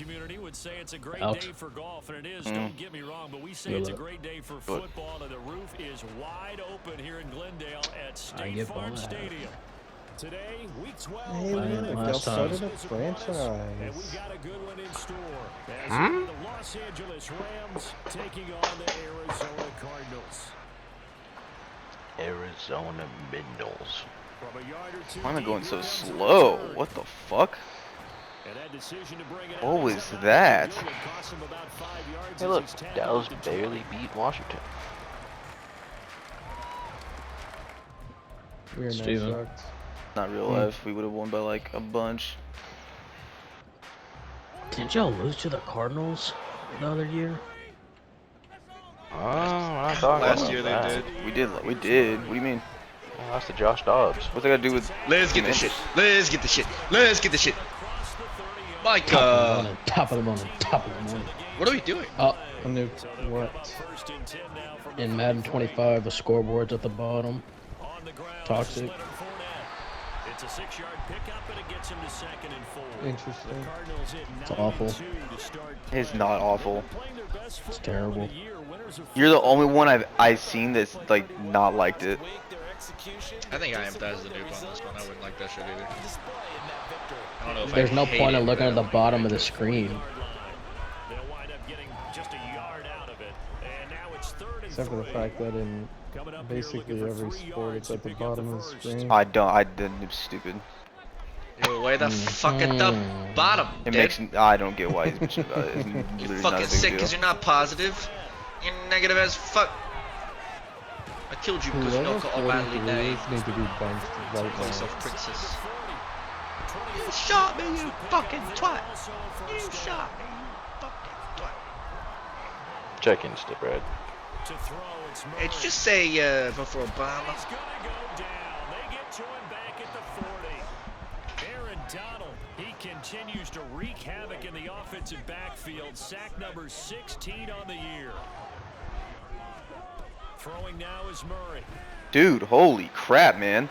community would say it's a great Out. day for golf, and it is. Don't get me wrong, but we say it's a great day for football, and the roof is wide open here in Glendale at State Farm Stadium. Today, week 12. Hey, Miguel started a franchise. And we've got a good one in store. As the Los Angeles Rams taking on the Arizona Cardinals. Arizona Midnals. Why am I going so slow? What the fuck? What was that? Hey look, Dallas barely beat Washington. We're Steven. sucked. Not real life. We would have won by like a bunch. Did y'all lose to the Cardinals the other year? Oh, I thought Last year they did. We did. We did. What do you mean? Well, that's the Josh Dobbs. What's that got to do with? Let's get the shit. Let's get the shit. Let's get the shit. Micah. Top of the morning. Top of the morning. What are we doing? Oh, A new what? in Madden 25, the scoreboard's at the bottom. Toxic. It's a 6-yard pickup, and it gets him to 2nd and 4. Interesting. It's awful. It's not awful. It's terrible. You're the only one I've seen that's like not liked it. I think I empathize the noob on this one. I wouldn't like that shit either. I don't know if There's I no hate point it, in looking but at the bottom of the screen. They'll wind up getting just a yard out of it. And now it's 3rd and Except for the 3. fact that in basically every sport it's at the bottom of the screen. I didn't. It's stupid. Yo, way the fuck at the bottom, It dude. makes. I don't get why he's bitching about it. It's You're literally not fucking a big sick deal. because you're not positive. You're negative as fuck. I killed you because you Whoever don't call badly 43 name. need to be benched right Call now. yourself princess. You shot me, you fucking twat. You shot me, you fucking twat. Check in, Stip Red. Hey, did you just say vote for Obama? He's gonna go down. They get to him back at the 40. Aaron Donald, he continues to wreak havoc in the offensive backfield. Sack number 16 on the year. Throwing now is Murray. Dude, holy crap, man.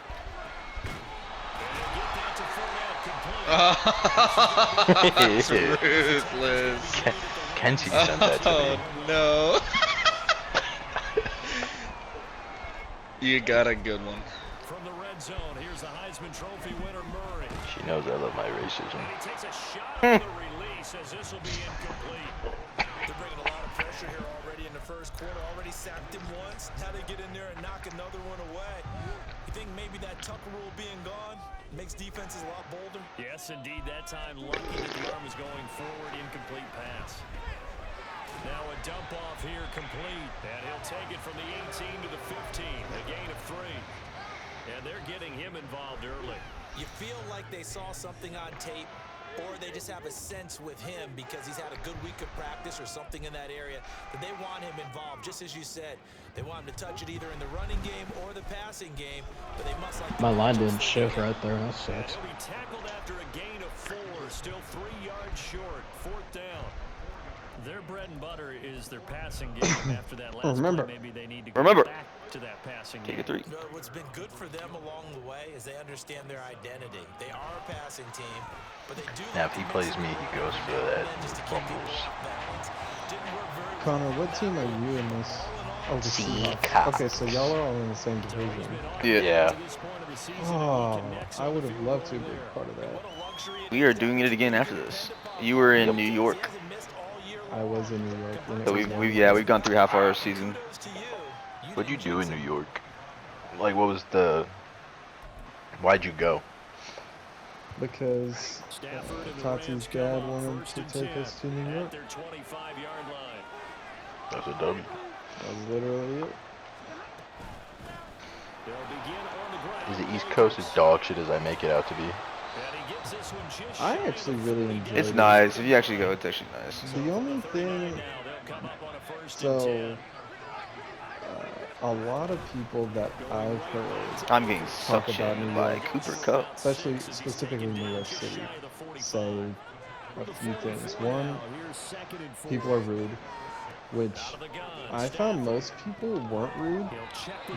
That's ruthless. Kenzie sent that to Oh me. no. You got a good one. From the red zone, here's the Heisman Trophy winner Murray. She knows I love my racism. And he takes a shot on the release as this will be incomplete. They're bringing a lot of pressure here already in the first quarter. Already sacked him once. Now they get in there and knock another one away. You think maybe that Tucker rule being gone makes defenses a lot bolder? Yes, indeed. That time, lucky that the arm is going forward. Incomplete pass. Now a dump off here complete. And he'll take it from the 18 to the 15. A gain of 3. And they're getting him involved early. You feel like they saw something on tape, or they just have a sense with him because he's had a good week of practice or something in that area that they want him involved. Just as you said, they want him to touch it either in the running game or the passing game, but they must like My line didn't shift right there. That sucks. He'll be tackled after a gain of 4. Still 3 yards short. 4th down. Their bread and butter is their passing game. After that last Remember. play, maybe they need to go back to that passing game. Take a 3. What's been good for them along the way is they understand their identity. They are a passing team, but they do. Now, if he plays me, he goes for that just to keep people fumbles. off balance. Didn't work very Connor, what team are you in this? Oh, the Seahawks. Seahawks. Okay, so y'all are all in the same division. Yeah. Oh, I would have loved to be a part of that. We are doing it again after this. You were in New York. I was in New York. When it So was we've gone through half our season. What'd you do in New York? Like, what was the... Why'd you go? because Tati's dad wanted to take us to New York. That's a W. That's literally it. Is the East Coast as dog shit as I make it out to be? I actually really enjoyed it. It's nice. If you actually go, it's actually nice. The only thing, so a lot of people that I've heard I'm getting talk about suctioned New by York, Cooper Cup. especially specifically New York City, say a few things. One, people are rude, which I found most people weren't rude,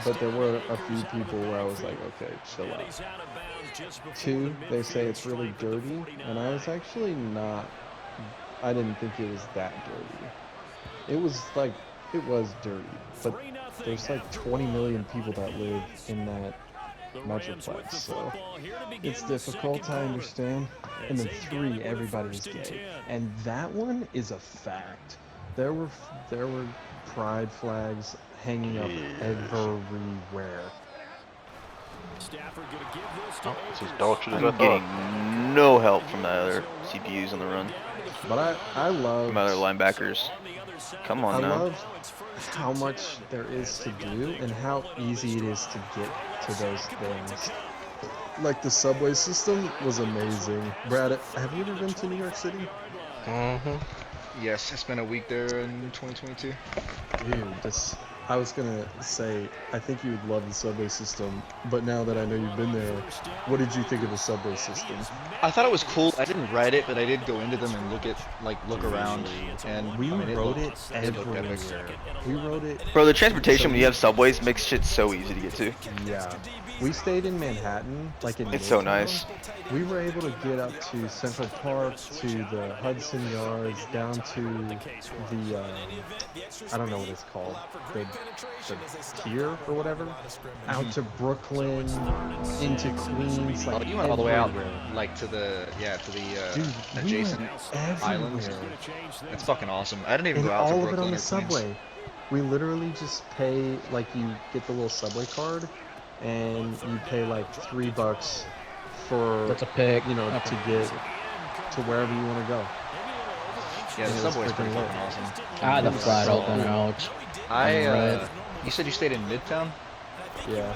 but there were a few people where I was like, okay, chill out. Two, they say it's really dirty, and I was actually not I didn't think it was that dirty. It was dirty, but there's like 20 million people that live in that metroplex, so it's difficult, I understand. And then 3, everybody is gay, and that one is a fact. There were pride flags hanging up everywhere. Oh, this is dog shit. I'm getting no help from the other CPUs on the run. But I love From other linebackers. Come on I now. love how much there is to do and how easy it is to get to those things. Like the subway system was amazing. Brad, have you ever been to New York City? Yes, I spent a week there in 2022. Dude, I was gonna say, I think you would love the subway system, but now that I know you've been there, what did you think of the subway system? I thought it was cool. I didn't ride it, but I did go into them and look around. And We I mean, rode it looked everywhere. epic. We rode it. Bro, the transportation when you have subways makes shit so easy to get to. Yeah. We stayed in Manhattan, like in It's so Midtown. nice. We were able to get up to Central Park, to the Hudson Yards, down to the, I don't know what it's called, the pier or whatever, out to Brooklyn, into Queens, Oh, like you went all the way out, everywhere. like to the Dude, adjacent we went islands. everywhere. That's fucking awesome. I didn't even And go out to all of it Brooklyn on or the Queens. subway. We literally just pay, like, you get the little subway card, and you pay like $3 for, That's a pick. you know, to get to wherever you want to go. Yeah, the Yeah, it's subway's pretty freaking fucking lit. awesome. I had the Yeah, flat so open, cool. Alex. I you said you stayed in Midtown? Yeah.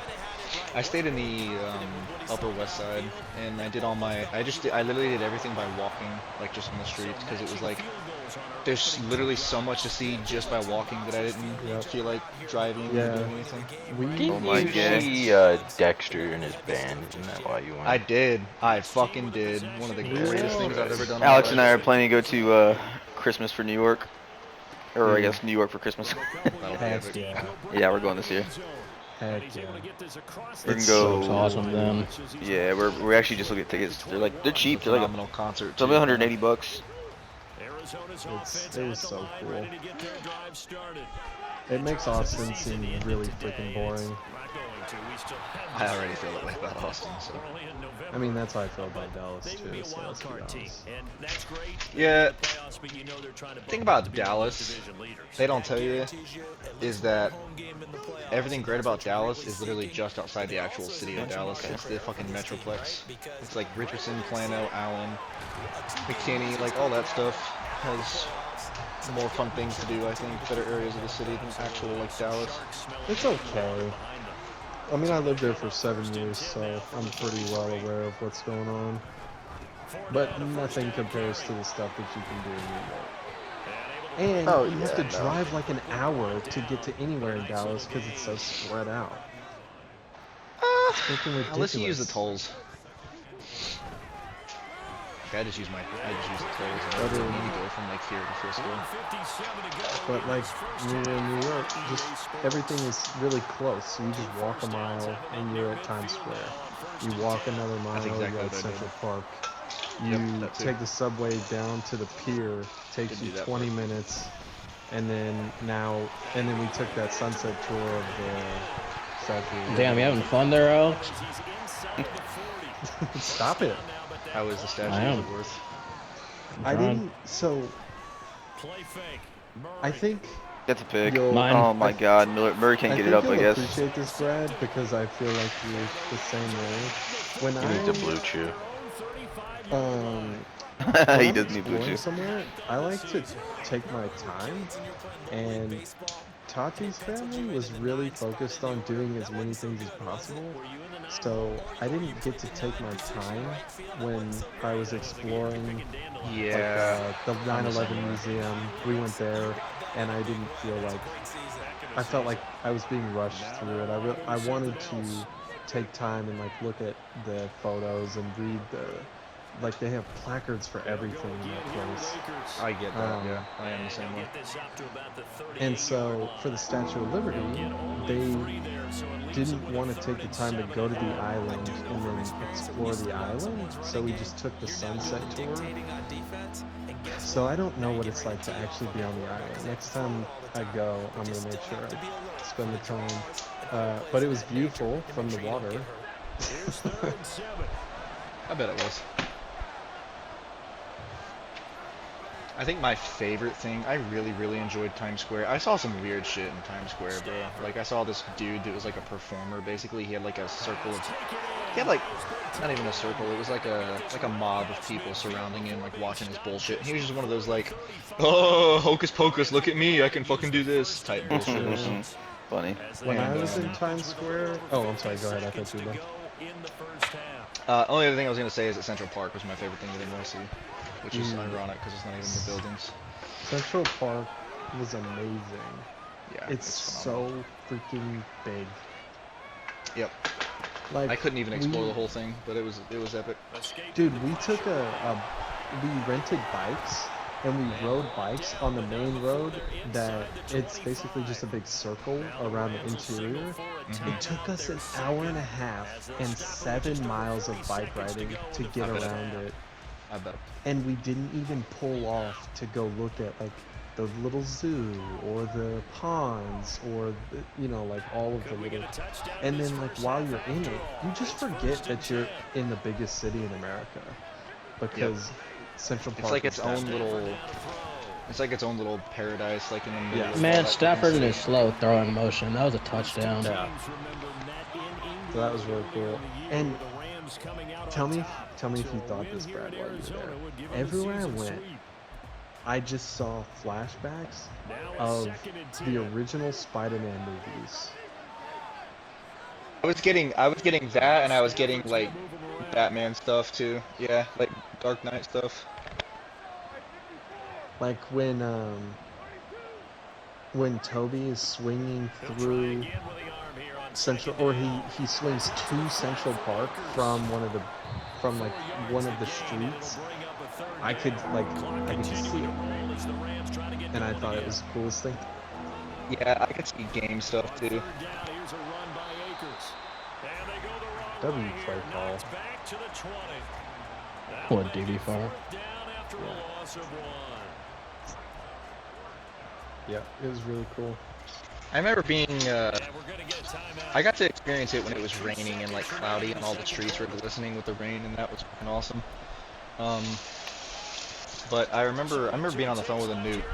I stayed in the Upper West Side, and I did all my. I literally did everything by walking, like just on the streets, because it was like there's literally so much to see just by walking that I didn't Yep. feel like driving Yeah. or doing anything. Oh my God. see Dexter and his band. Isn't that why you went? I did. I fucking did. One of the greatest things I've ever done. in my Alex and I life. are planning to go to Christmas for New York. Or I guess New York for Christmas. That'll be Heck epic. yeah. Yeah, we're going this year. Heck yeah. We're gonna It's go. It's awesome, then. Yeah, we're actually just looking at tickets. They're cheap. They're like Phenomenal concert. it's only too. $180. It is so cool. It makes Austin seem really freaking boring. I already feel that way about Austin. So. I mean, that's how I feel about Dallas too, so let's be honest. Yeah. The thing about Dallas, they don't tell you, is that everything great about Dallas is literally just outside the actual city of Dallas. It's the fucking metroplex. It's like Richardson, Plano, Allen, McKinney, like all that stuff has more fun things to do, I think, better areas of the city than actual like Dallas. It's okay. I mean, I lived there for 7 years, so I'm pretty well aware of what's going on. But nothing compares to the stuff that you can do in New York. And Oh, you have to yeah, no. drive like an hour to get to anywhere in Dallas because it's so spread out. It's freaking ridiculous. Unless you use the tolls. Okay, I just use the tolls. I don't really need to go from like here to Frisco. But like when you're in New York, just everything is really close. So you just walk a mile and you're at Times Square. You walk another mile, exactly you're at what I did. Central Park. Yep, You that too. take the subway down to the pier, takes Did you do that 20 minutes, and then we took that sunset tour of the statue. Damn, you having fun there, Alex? Stop it. How is the I statue am. of worth? I Trying. didn't. So I think That's a pick. you'll. Mine. Oh my God, Murray can't I get think it up. you'll I guess. appreciate this, Brad, because I feel like you're the same way. When You I need the blue chew. when He I'm doesn't need blue exploring chew. somewhere, I like to take my time, and Tati's family was really focused on doing as many things as possible, so I didn't get to take my time when I was exploring the 9/11 museum. We went there, and I didn't feel like I felt like I was being rushed through it. I wanted to take time and like look at the photos and read like they have placards for everything in that place. I get that. Yeah, I am the same way. And so for the Statue of Liberty, they didn't want to take the time to go to the island and then explore the island, so we just took the sunset tour. So I don't know what it's like to actually be on the island. Next time I go, I'm gonna make sure I spend the time. But it was beautiful from the water. I bet it was. I think my favorite thing, I really enjoyed Times Square. I saw some weird shit in Times Square, bro. Like, I saw this dude that was like a performer, basically. He had like a circle of, he had like, not even a circle, it was like a mob of people surrounding him, like watching his bullshit. He was just one of those like, oh, hocus pocus, look at me, I can fucking do this type bullshit. Funny. When I was in Times Square, oh, I'm sorry, go ahead, I thought you were done. Only other thing I was gonna say is that Central Park was my favorite thing in NYC, which is ironic because it's not even the buildings. Central Park was amazing. Yeah, It's so freaking big. Yep. Like I couldn't even explore the whole thing, but it was epic. Dude, we took we rented bikes and we rode bikes on the main road that it's basically just a big circle around the interior. It took us an hour and a half and 7 miles of bike riding to get around it. I bet. And we didn't even pull off to go look at like the little zoo or the ponds or the, you know, like all of the little, and then like while you're in it, you just forget that you're in the biggest city in America because Central Park. It's like its own little. It's like its own little paradise, like in the middle. Of Man, Stafford in his slow throwing motion. That was a touchdown. Yeah. So that was really cool. And tell me if you thought this, Brad, while you were there. Everywhere I went, I just saw flashbacks of the original Spider-Man movies. I was getting that, and I was getting like Batman stuff too. Yeah, like Dark Knight stuff. Like when Toby is swinging through Central, or he swings to Central Park from one of the streets. I could just see it, and I thought it was the coolest thing. Yeah, I could see game stuff too. W play call. What DB fire? Yeah, it was really cool. I remember being, I got to experience it when it was raining and like cloudy and all the streets were glistening with the rain, and that was fucking awesome. But I remember being on the phone with a Newt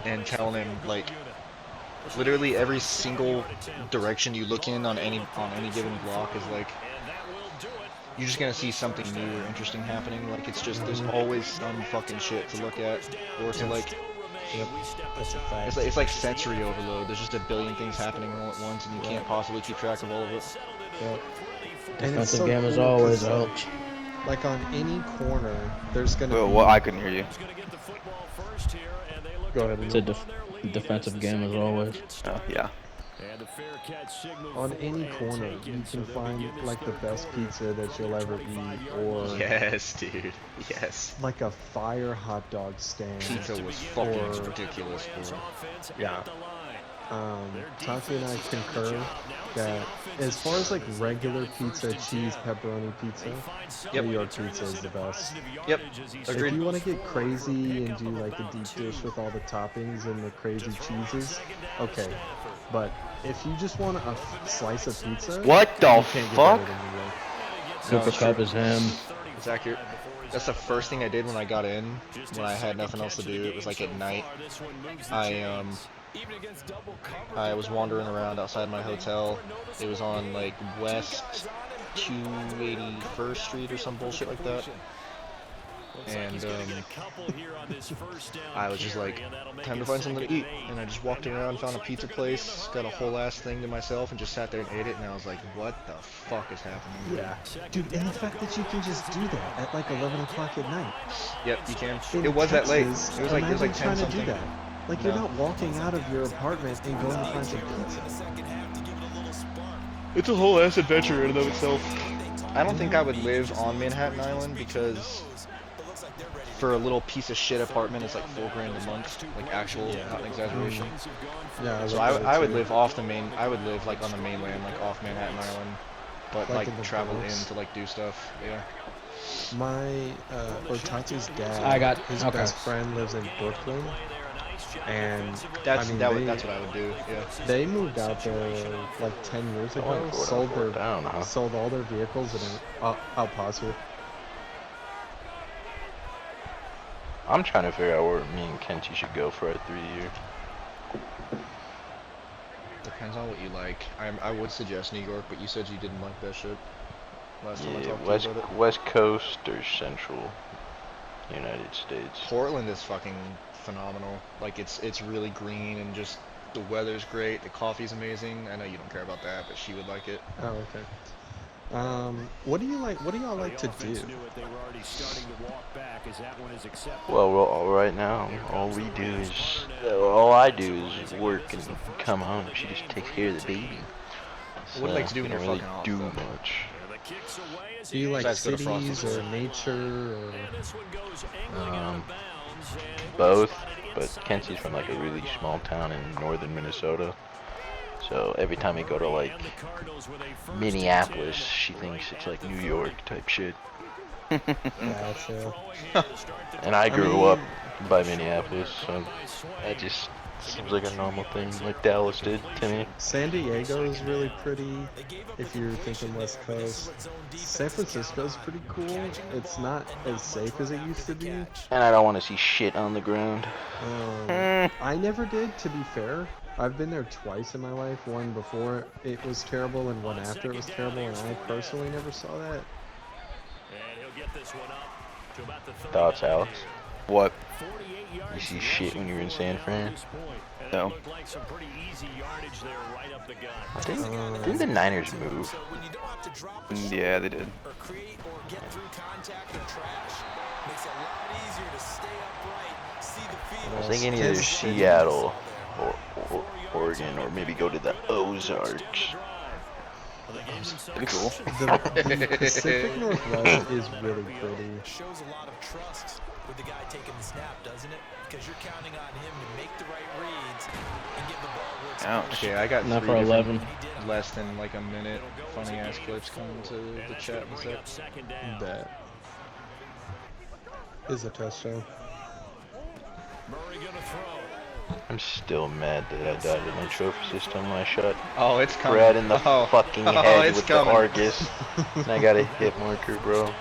and telling him like literally every single direction you look in on any given block is like you're just gonna see something new or interesting happening. Like it's just there's always some fucking shit to look at or to like. Yep, that's a fact. It's like sensory overload. There's just a billion things happening all at once, and you can't possibly keep track of all of it. Yep. Defensive game as always, ouch. Like on any corner, there's gonna be. Well, I couldn't hear you. Go ahead. It's a defensive game as always. Oh, yeah. On any corner, you can find like the best pizza that you'll ever eat, or Yes, dude. Yes. like a fire hot dog stand. Pizza was fucking ridiculous, bro. Yeah. Taki and I concur that as far as like regular pizza, cheese, pepperoni pizza, New York pizza is the best. Yep. If Agreed. you want to get crazy and do like a deep dish with all the toppings and the crazy cheeses, okay. But if you just want a slice of pizza, What the you can't get fuck? better than New York. Cooper Cup is him. It's accurate. That's the first thing I did when I got in, when I had nothing else to do. It was like at night. I was wandering around outside my hotel. It was on like West 281st Street or some bullshit like that. And I was just like, time to find something to eat. And I just walked around, found a pizza place, got a whole ass thing to myself, and just sat there and ate it. And I was like, what the fuck is happening? Yeah. Dude, and the fact that you can just do that at like 11 o'clock at night. Yep, you can. In It was that late. Texas, It was like imagine 10 trying to something. do that. Like you're not walking out of your apartment and going to find some pizza. It's a whole ass adventure in and of itself. I don't think I would live on Manhattan Island because for a little piece of shit apartment, it's like $4 grand a month, like actual, not an exaggeration. Yeah, So I would live off the main. I would live like on the mainland, like off Manhattan Island, but Like like in the travel Bronx. in to like do stuff. Yeah. My Tati's dad, I got- his okay. best friend lives in Brooklyn, and That's I mean, that's what I would do. Yeah. they moved out there like 10 years I ago, wouldn't go sold down, huh? sold all their vehicles in El Paso. I'm trying to figure out where me and Kenty should go for our 3-year. Depends on what you like. I would suggest New York, but you said you didn't like that shit last time I Yeah, talked West to you about it. West Coast or Central United States. Portland is fucking phenomenal. Like it's really green and just the weather's great. The coffee's amazing. I know you don't care about that, but she would like it. Oh, okay. What do you like? What do y'all like to do? Well, right now, all we do is, all I do is work and come home. She just takes care of the baby. So What do you like to do we when don't you're really fucking off, do though? much. Do you like Besides go to cities Frosties. or nature or? Both, but Kenzie's from like a really small town in northern Minnesota. So every time we go to like Minneapolis, she thinks it's like New York type shit. Gotcha. And I grew mean- up by Minneapolis, so that just seems like a normal thing, like Dallas did to me. San Diego is really pretty if you're thinking West Coast. San Francisco's pretty cool. It's not as safe as it used to be. And I don't want to see shit on the ground. I never did, to be fair. I've been there twice in my life. One before it was terrible and one after it was terrible, and I personally never saw that. Thoughts, Alex? What? You see shit when you're in San Fran? No. I think, didn't the Niners move? Yeah, they did. I was thinking either Kansas City. Seattle or Oregon, or maybe go to the Ozarks. Pretty cool. The Pacific Northwest is really pretty. Shows a lot of trust with the guy taking the snap, doesn't it? Because you're counting on him to make the right reads and give the ball where it's Ouch. supposed Okay, I got Not 3 for different 11. less than like a minute funny ass clips coming to the chat in a sec. That is a touchdown. I'm still mad that I died in my trophy system when I shot Oh, it's coming. Brad in the Oh. fucking Oh, head it's with coming. the Argus. And I got a hit marker, bro.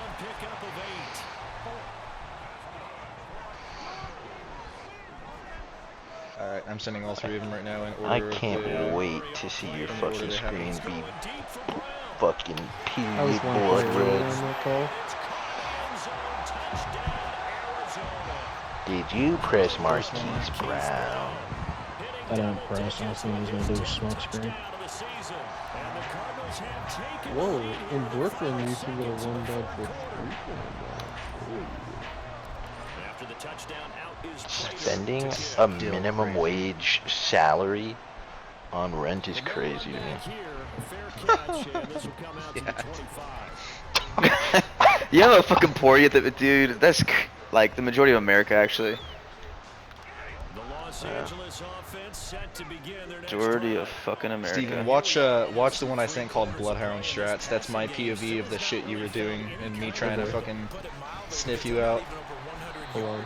Alright, I'm sending all 3 of them right now in order. I of can't the- wait to see your in order fucking they have screen it. be fucking I was period one blood player earlier red. on that call. Did you press Marquise Brown? I didn't press. I think he was gonna do a smoke screen. Whoa, in Brooklyn you can get a one bed for 3. Spending a minimum wage salary on rent is crazy to me. You know how fucking poor you have to, dude. That's like the majority of America, actually. Majority of fucking America. Steven, watch the one I sent called Bloodhound Strats. That's my POV of the shit you were doing and me trying to fucking sniff you out. Hold on,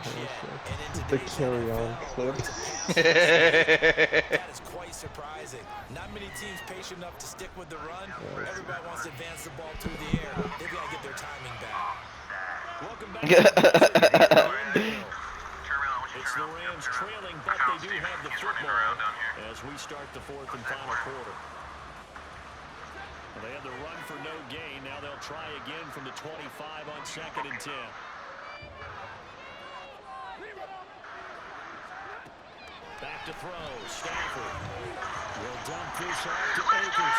the carry-on clip. That is quite surprising. Not many teams patient enough to stick with the run. Everybody wants to advance the ball through the air. They've got to get their timing back. Welcome back. It's the Rams trailing, but they do have the football as we start the 4th and final quarter. Well, they had the run for no gain. Now they'll try again from the 25 on 2nd and 10. Back to throw. Stafford will dump this off to Akers.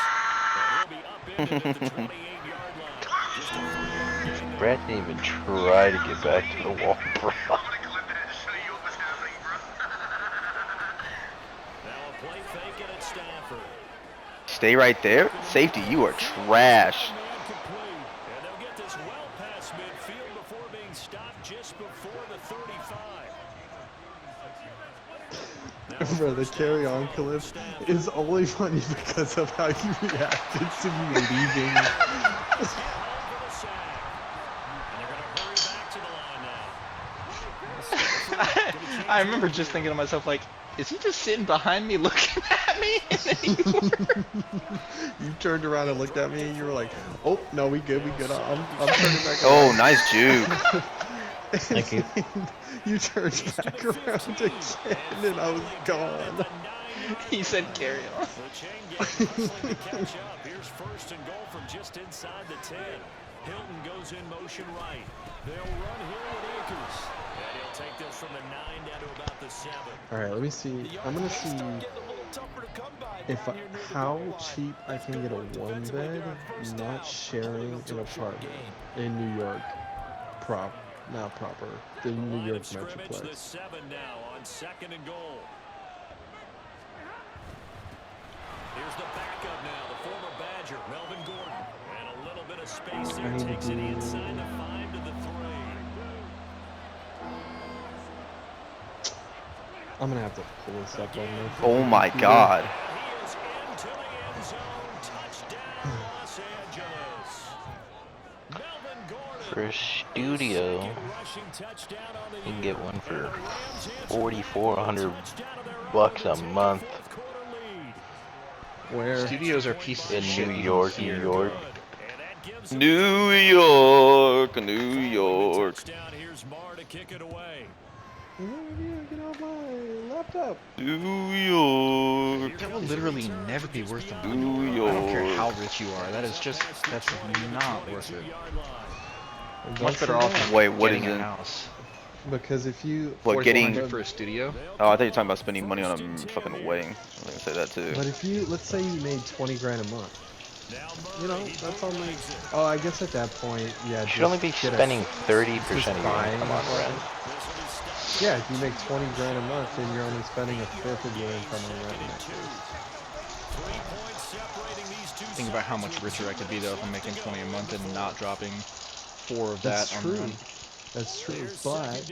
And he'll be upended at the 28-yard line. Just a 3-yard gain. Brad didn't even try to get back to the wall, bro. Now a play fake it at Stafford. Stay right there. Safety, you are trash. Bro, the carry on clip is only funny because of how you reacted to me leaving. I remember just thinking to myself, like, is he just sitting behind me looking at me? And then You turned around and looked at me and you were like, oh, no, we good. I'm turning back Oh, around. nice juke. Thank you. You turned back around again and I was gone. he said carry on. Here's first and goal from just inside the 10. Hilton goes in motion right. They'll run here with Akers. And he'll take this from the 9 down to about the 7. All right, let me see. I'm gonna see if how cheap I can get a one bed, not sharing an apartment in New York. Not proper. The New York Metroplex. The 7 now on second and goal. Here's the backup now, the former Badger, Melvin Gordon. And a little bit of space there, takes it inside the 5 to the 3. I'm gonna have to pull this up on there. Oh my God. He is into the end zone. Touchdown, Los Angeles. Melvin Gordon. For a studio, you can get one for $4,400 a month Where? Studios are pieces in of shit. New York, New York. New York, New York. Here's Marr to kick it away. Get off my laptop. New York. That will literally never be worth the money. New I don't care York. how rich you are. That's not worth it. Don't Much better say off that. Wait, what getting is a it? house. Because if you. What, getting? $4,400 for a studio? Oh, I thought you were talking about spending money on a fucking wedding. I was gonna say that too. But if you, let's say you made 20 grand a month. You know, that's only. Oh, I guess at that point, yeah. You should only be spending 30% of your income on rent. Yeah, if you make 20 grand a month, then you're only spending a fifth of your income on rent in that case. Think about how much richer I could be though if I'm making 20 a month and not dropping 4 of that That's on true. rent. That's true, but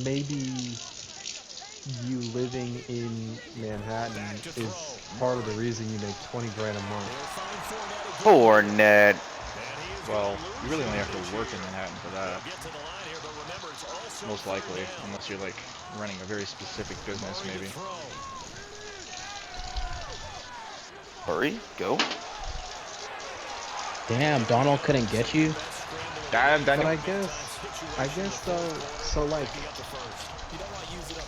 maybe you living in Manhattan is part of the reason you make 20 grand a month. Poor Ned. Well, you really only have to work in Manhattan for that. Most likely, unless you're like running a very specific business maybe. Hurry, go. Damn, Donald couldn't get you? Damn, But Daniel. I guess though, so like,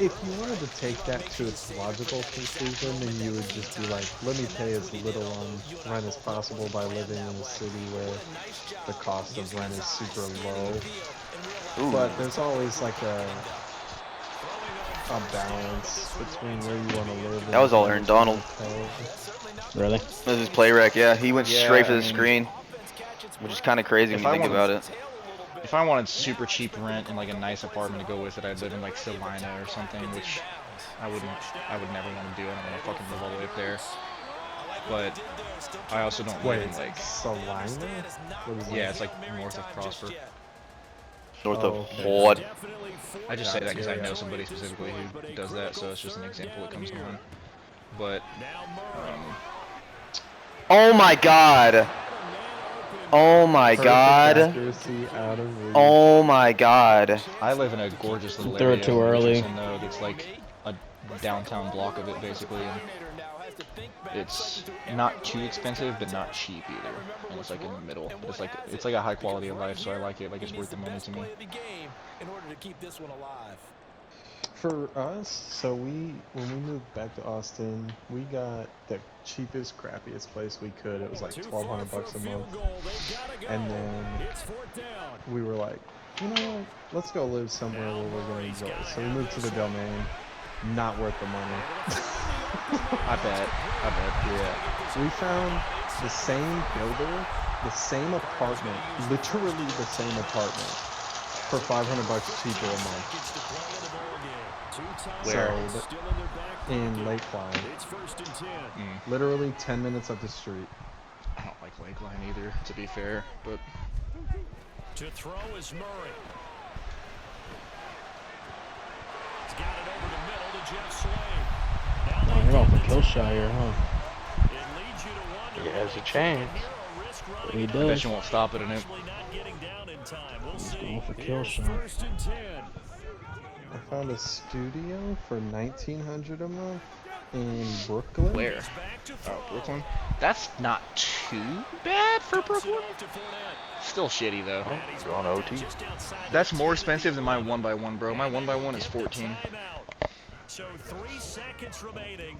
if you wanted to take that to its logical conclusion, then you would just be like, let me pay as little on rent as possible by living in a city where the cost of rent is super low. Ooh. But there's always like a balance between where you want to live. That was all Aaron Donald. Really? This is play rec, yeah. He went Yeah, straight for I the mean, screen, which is kind of crazy when if you I think wanted- about it. If I wanted super cheap rent and like a nice apartment to go with it, I'd live in like Salina or something, which I would never want to do. I don't want to fucking live all the way up there. But I also don't live Wait, in like, Salina? What is yeah, that? it's like north of Prosper. North Oh, of okay. what? I just say that because I know somebody specifically who does that, so it's just an example that comes to mind. But Oh my God. Oh my Perfect God. accuracy out of reach. Oh my God. I live in a gorgeous little Threw area it too early. that's like a downtown block of it basically, and it's not too expensive but not cheap either, and it's like in the middle. But it's like a high quality of life, so I like it. Like it's worth the money to me. In order to keep this one alive. For us, so when we moved back to Austin, we got the cheapest, crappiest place we could. It was like $1,200 a month. And then we were like, you know what? Let's go live somewhere where we're going to enjoy it. So we moved to the Domain. Not worth the money. I bet. Yeah. We found the same builder, the same apartment, literally the same apartment, for $500 cheaper a month. Where? So, in Lakeline. Literally 10 minutes up the street. I don't like Lakeline either, to be fair, but To throw is Murray. He's got it over the middle to Jeff Slade. kill shot here, huh? He has a chance. He I does. bet you won't stop it in him. He's going for kill shot. I found a studio for $1,900 a month in Brooklyn. Where? Oh, Brooklyn? That's not too bad for Brooklyn. Still shitty though. You're on OT. That's more expensive than my 1x1, bro. My 1x1 is 14. So 3 seconds remaining.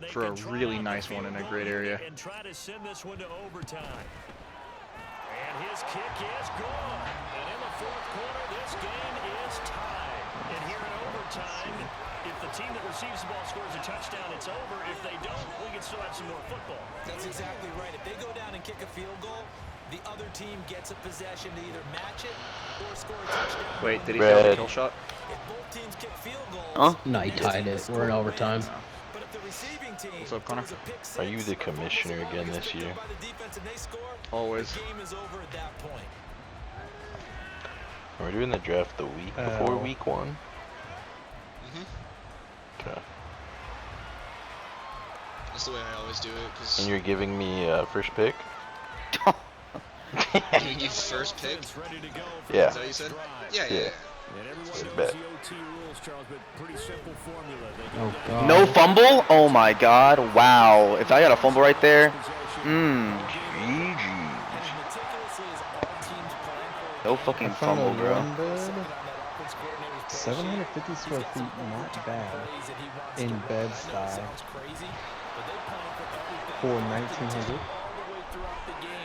For a really nice one in a great area. And try to send this one to overtime. And his kick is good. And in the fourth quarter, this game is tied. And here in overtime, if the team that receives the ball scores a touchdown, it's over. If they don't, we can still have some more football. That's exactly right. If they go down and kick a field goal, the other team gets a possession to either match it or score a touchdown. Wait, did he fail the kill shot? If both teams kick field goals, Huh? No, he tied it. We're in overtime. but if the receiving team What's up, Connor? throws a pick six, Are you the commissioner again this year? by the defense and they score, Always. the game is over at that point. We're doing the draft the week before week 1. Okay. That's the way I always do it, And because you're giving me first pick? giving you first pick. Yeah. Is that what you said? Yeah. And everyone Good knows bet. the OT rules, Charles, but pretty simple formula. They Oh, go God. No fumble? Oh my god. Wow. If I got a fumble right there. possession. No I fucking found fumble, a bro. one bed, 750 square feet, not bad, in Bed-Stuy for 1,900.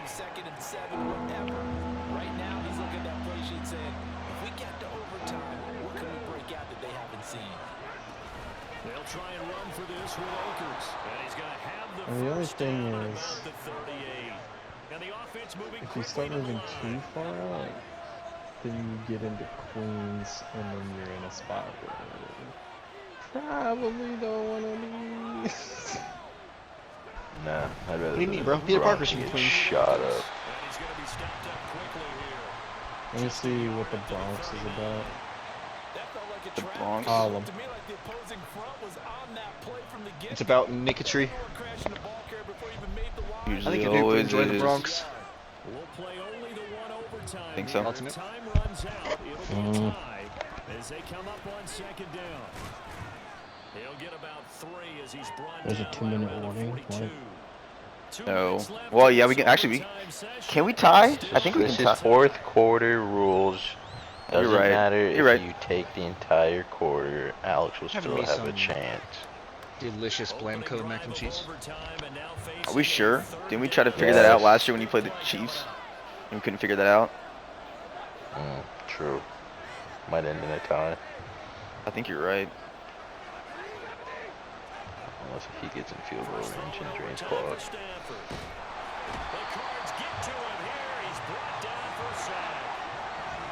Second and 7, whatever. Right now, he's looking at that play sheet saying, if we get to overtime, what can we break out that they haven't seen? They'll try and run for this with Akers. And he's going to have the And the only first thing down at is, about the 38. And the offense moving if you start quickly to moving the too line. far out, then you get into Queens, and then you're in a spot where you probably don't want to be. Nah, I'd rather. What do you mean, bro? Peter Parker's from get Queens. shot up. And he's going to be stopped up quickly here. Let me see what the Bronx is about. That felt like a The trap. Bronx. Column. To me, like the opposing front was on that play from the get. It's about Nicotry. Crashing the ball carrier before he even made the line. I Usually think if you always enjoy the is. Bronx. We'll play only the one overtime. Think so. Here. Ultimate. Time runs out. It'll be a tie as they come up on second down. He'll get about 3 as he's brought There's a down 2-minute right around the warning. 42. What? 2 No. minutes left Well, in yeah, this we can actually. overtime session. Can we tie? I think we This can is tie. fourth quarter rules. You're Doesn't right. matter if You're right. you take the entire quarter. Alex will Having still me have a some- chance. Delicious Blamco mac and cheese. Are we sure? Didn't we try to figure that out last year when you played the Chiefs? And we couldn't figure that out? True. Might end in a tie. I think you're right. Unless if he gets in field goal range and drains clock. The Cards get to him here. He's brought down for a sack.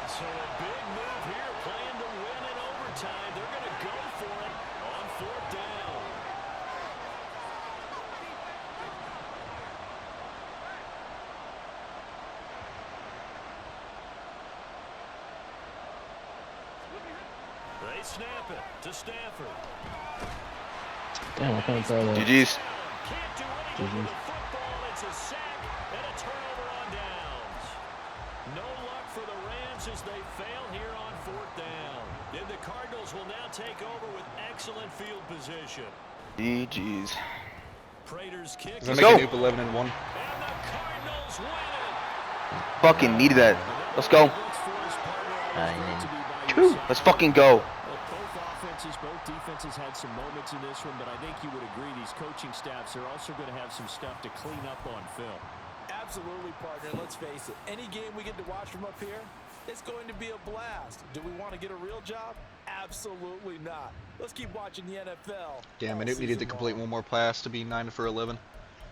So a big move here, playing to win in overtime. They're going to go for it on 4th down. They snap it to Stafford. Damn, I couldn't throw that. GG's. Can't do anything with the football. It's a sack and a turnover on downs. No luck for the Rams as they fail here on 4th down. And the Cardinals will now take over with excellent field position. GG's. Prater's kick. Does that Let's make go. a Nuke 11-1? And the Cardinals win it. Fucking needed that. Let's go. 9-2. Let's fucking go. Both defenses had some moments in this one, but I think you would agree these coaching staffs are also going to have some stuff to clean up on film. Absolutely, partner. Let's face it. Any game we get to watch from up here, it's going to be a blast. Do we want to get a real job? Absolutely not. Let's keep watching the NFL. Damn, all I needed to season complete long. one more pass to be 9 for 11.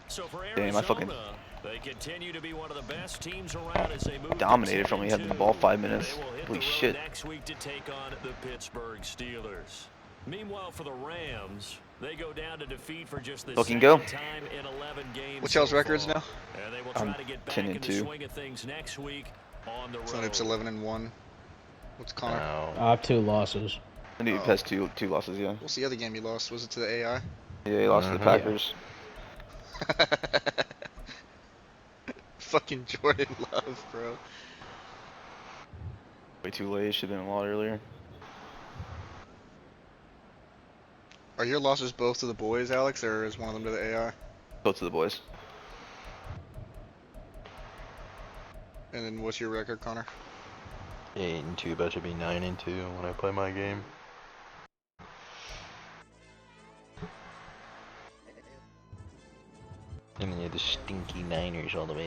So for Damn, I fucking Arizona, they continue to be one of the best teams around as they move dominated from when he had the ball 5 minutes. They will hit Holy the road shit. next week to take on the Pittsburgh Steelers. Meanwhile, for the Rams, they go down to defeat for just the Fucking second go. time in 11 games. What's y'all's so records far. now? And they will I'm try to get back 10 and in the 2. swing of things next week on the road. Sunup's 11-1. What's Connor? Wow. I have 2 losses. I knew he has two losses, yeah. What's the other game you lost? Was it to the AI? Yeah, he lost to the Mhm. Packers. Fucking Jordan Love, bro. Way too late. Should have been a lot earlier. Are your losses both to the boys, Alex, or is one of them to the AI? Go to the boys. And then what's your record, Connor? 8-2, about to be 9-2 when I play my game. And then you have the stinky Niners all the way